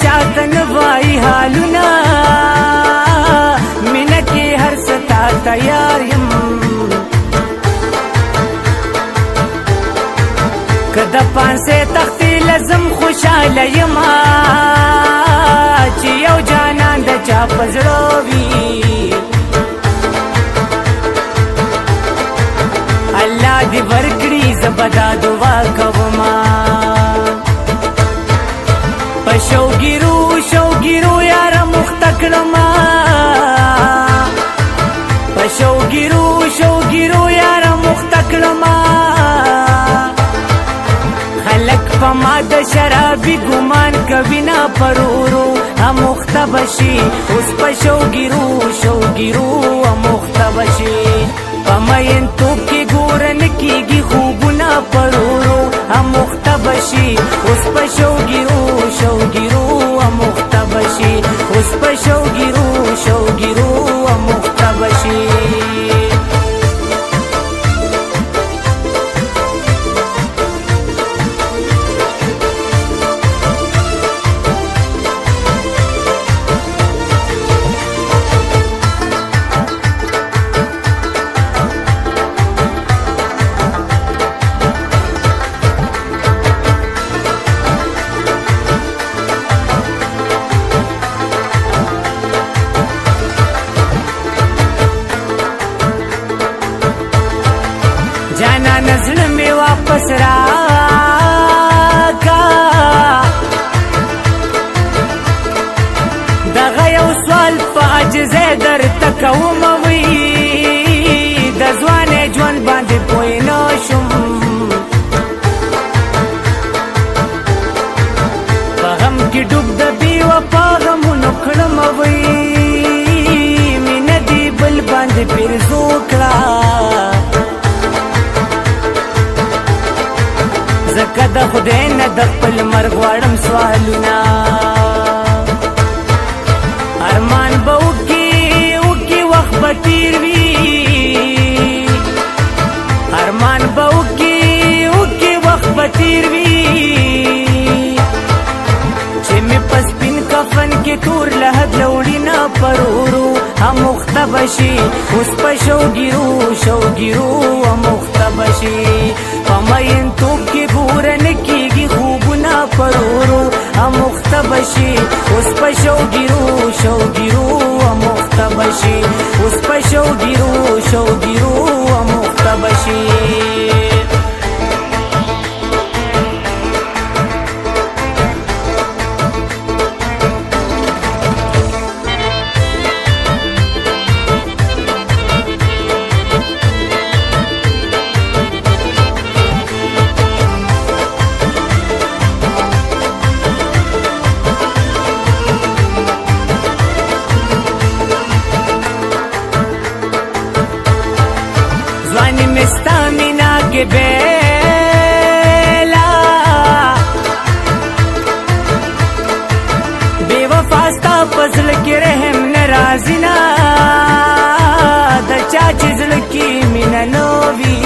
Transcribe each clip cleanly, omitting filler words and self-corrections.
چاته نوای حالونه مینه کې هر ستا تیار یم کده پانسه تختی لازم خوشاله یم چې یو جانان د چا پزړو وي الله دې ورکړي زبدا دعا کوما شوګیرو یار مختکلما شوګیرو یار مختکلما خلق پما د شرابي ګمان کوي نا پرورو مختبشي اوس په شوګیرو مختبشي پماین تو کې ګورن کېږي خوبونه پرورو مختبشي اوس په شوګیرو مختبشي اوس په شوګیرو مختبشي जाना नजर में वापस राका दغه یو سوال په عجزه در تکوم وی د ځوانې ژوند باندې پوه نه شم په غم کې ډوب د بې وفا غمونو کړم وی مینه دې بل باندې پیرزو کړه زکه د خدای نه د خپل مرګ غواړم سوالونه ارمان به وکي وخت به تیر وي ارمان به وکي وخت به تیر وي چې مې په سپین کفن کې تور لحد لوړي نه پرورو مختبشي اوس په شوګیرو مختبشي پماین توپ کې ګورن کېږي خوبونه پرورو مختبشي اوس په شوګیرو مختبشي اوس په شوګیرو مختبشي मिस्तामिना के बेला बेवफास्ता पजल के रहम नाराजिना दचा चिजल की मिना नोवी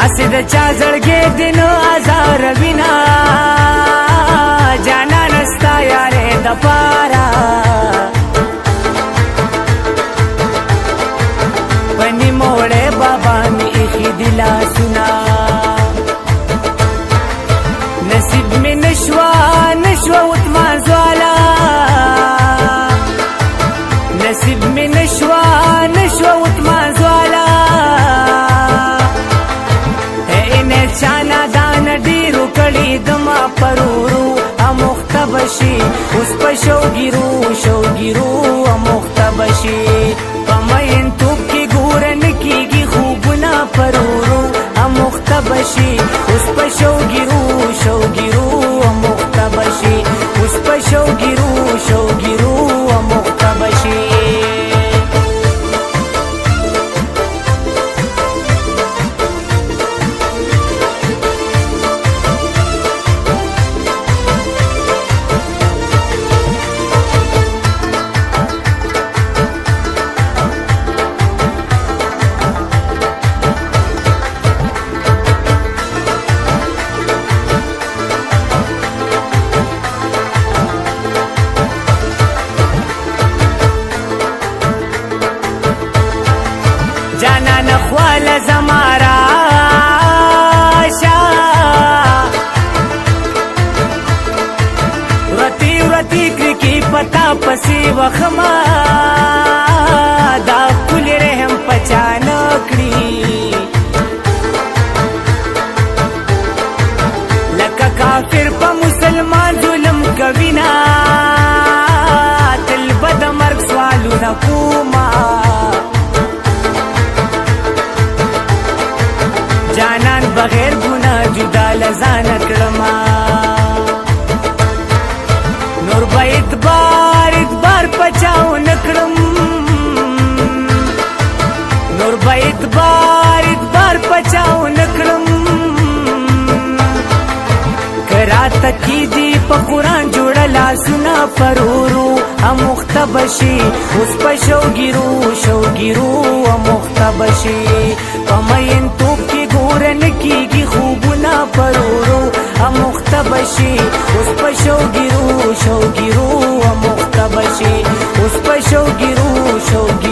असे दचा जड़गे दिनो आजार बिना जाना नस्ता यारे दपारा बनी मोड़े बाबा में दिला सुना नसीब में غړي دما پرورو امخته بشي اوس په شوګیرو شوګیرو امخته بشي په مین توپ کې ګورن کېږي خوبونه پرورو امخته بشي اوس په شوګیرو شوګیرو امخته بشي اوس په شوګیرو شوګیرو امخته بشي जाना नखवाल जमारा व्रती व्रती की पता पसी वखमा दा कुल रहम पचानकड़ी लका काफिर प मुसलमान जुलम कविना तल बद मर्ग सवालू नकुमा جانان بغیر گنا جدا لزان کرما نور با اتبار اتبار پچاو نکرم نور با اتبار اتبار پچاو نکرم کراتا کی دی پا قرآن جوڑا لاسونا پرورو امخته بشي اوس په شوګیرو شوګیرو امخته بشي په مین توپ کې ګورن کېږي خوبونه پرورو امخته بشي اوس په شوګیرو شوګیرو امخته بشي اوس په شوګیرو شوګیرو